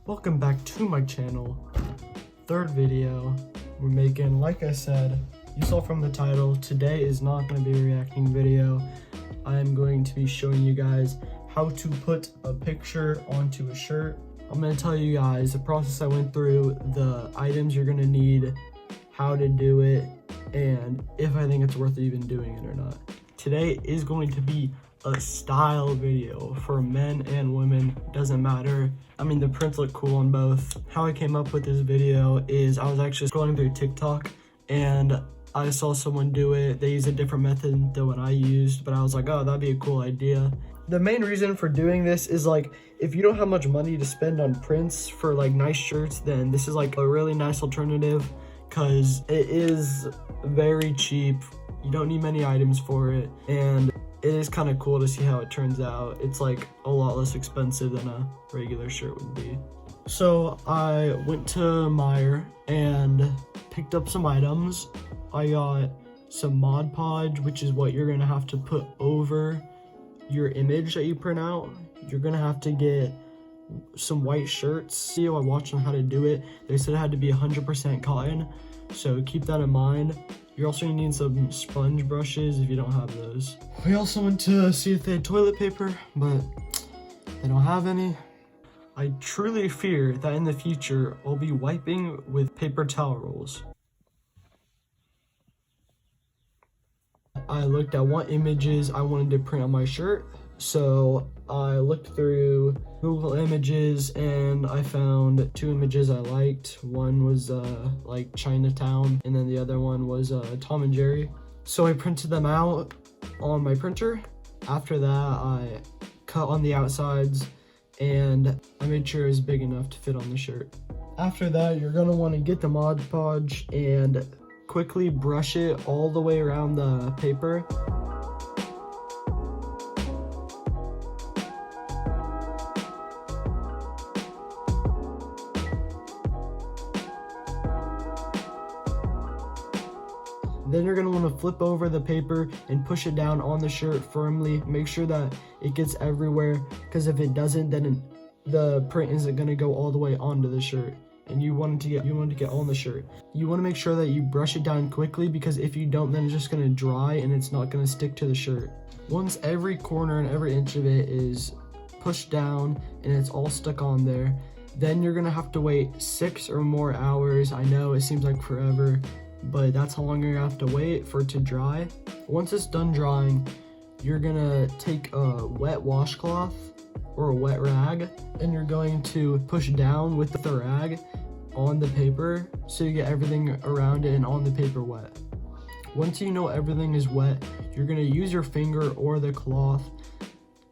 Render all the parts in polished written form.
Welcome back to my channel. Third video we're making. Like I said, you saw from the title, today is not going to be a reacting video. I'm going to be showing you guys how to put a picture onto a shirt. I'm going to tell you guys the process I went through, the items you're going to need, how to do it, and if I think it's worth even doing it or not. Today is going to be a style video for men and women, doesn't matter. I mean, the prints look cool on both. How I came up with this video is I was actually scrolling through TikTok and I saw someone do it. They use a different method than what I used, but I was like, oh, that'd be a cool idea. The main reason for doing this is like, if you don't have much money to spend on prints for like nice shirts, then this is like a really nice alternative because it is very cheap. You don't need many items for it, and it is kind of cool to see how it turns out. It's like a lot less expensive than a regular shirt would be. So I went to Meijer and picked up some items. I got some Mod Podge, which is what you're gonna have to put over your image that you print out. You're gonna have to get some white shirts. I watched on how to do it. They said it had to be 100% cotton, so keep that in mind. You're also gonna need some sponge brushes if you don't have those. We also went to see if they had toilet paper, but they don't have any. I truly fear that in the future, I'll be wiping with paper towel rolls. I looked at what images I wanted to print on my shirt. So I looked through Google Images and I found two images I liked. One was like Chinatown, and then the other one was Tom and Jerry. So I printed them out on my printer. After that, I cut on the outsides and I made sure it was big enough to fit on the shirt. After that, you're gonna want to get the Mod Podge and quickly brush it all the way around the paper. Then you're going to want to flip over the paper and push it down on the shirt firmly. Make sure that it gets everywhere, because if it doesn't, then the print isn't going to go all the way onto the shirt. And you want it to get on the shirt. You want to make sure that you brush it down quickly, because if you don't, then it's just going to dry and it's not going to stick to the shirt. Once every corner and every inch of it is pushed down and it's all stuck on there, then you're going to have to wait 6 or more hours. I know it seems like forever, but that's how long you're gonna have to wait for it to dry. Once it's done drying, you're gonna take a wet washcloth or a wet rag and you're going to push down with the rag on the paper so you get everything around it and on the paper wet. Once you know everything is wet, you're gonna use your finger or the cloth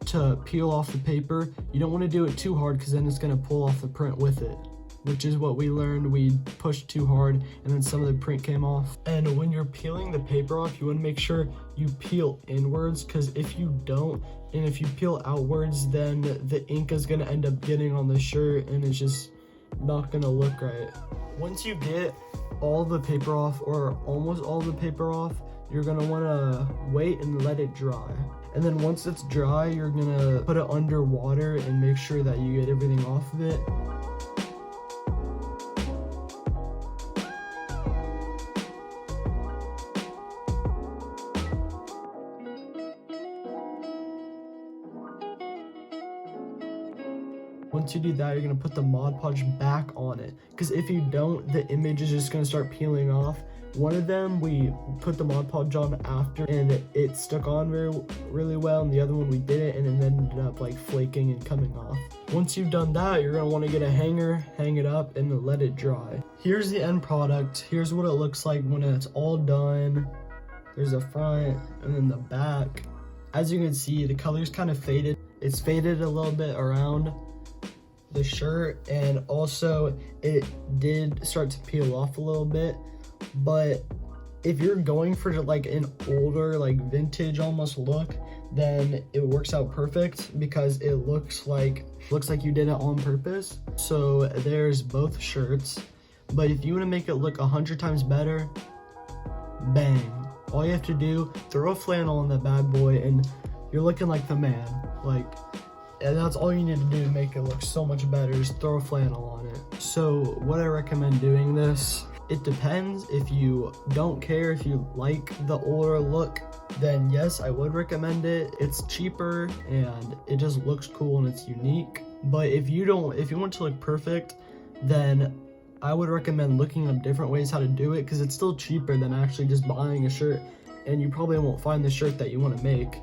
to peel off the paper. You don't want to do it too hard because then it's gonna pull off the print with it, which is what we learned. We pushed too hard and then some of the print came off. And when you're peeling the paper off, you want to make sure you peel inwards, because if you don't, and if you peel outwards, then the ink is going to end up getting on the shirt and it's just not going to look right. Once you get all the paper off, or almost all the paper off, you're going to want to wait and let it dry. And then once it's dry, you're going to put it under water and make sure that you get everything off of it. Once you do that, you're gonna put the Mod Podge back on it, because if you don't, the image is just gonna start peeling off. One of them we put the Mod Podge on after and it stuck on really well, and the other one we did it and it ended up like flaking and coming off. Once you've done that, you're gonna want to get a hanger, hang it up, and let it dry. Here's the end product. Here's what it looks like when it's all done. There's the front and then the back. As you can see, the color's kind of faded. It's faded a little bit around the shirt, and also it did start to peel off a little bit. But if you're going for like an older, like vintage almost look, then it works out perfect because it looks like you did it on purpose. So there's both shirts. But if you want to make it look 100 times better, bang, all you have to do, throw a flannel on that bad boy and you're looking like the man. Like, And that's all you need to do to make it look so much better, is throw a flannel on it. So would I recommend doing this? It depends. If you don't care, if you like the older look, then yes, I would recommend it. It's cheaper and it just looks cool and it's unique. But if you want to look perfect, then I would recommend looking up different ways how to do it, because it's still cheaper than actually just buying a shirt, and you probably won't find the shirt that you want to make.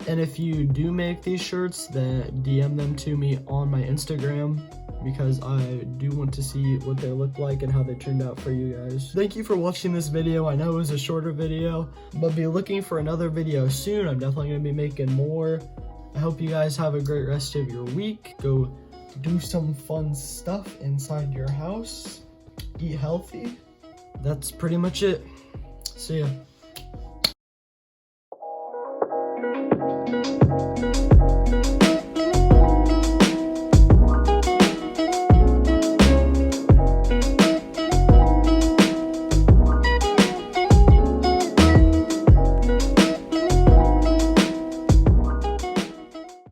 And if you do make these shirts, then DM them to me on my Instagram, because I do want to see what they look like and how they turned out for you guys. Thank you for watching this video. I know it was a shorter video, but be looking for another video soon. I'm definitely going to be making more. I hope you guys have a great rest of your week. Go do some fun stuff inside your house. Eat healthy. That's pretty much it. See ya.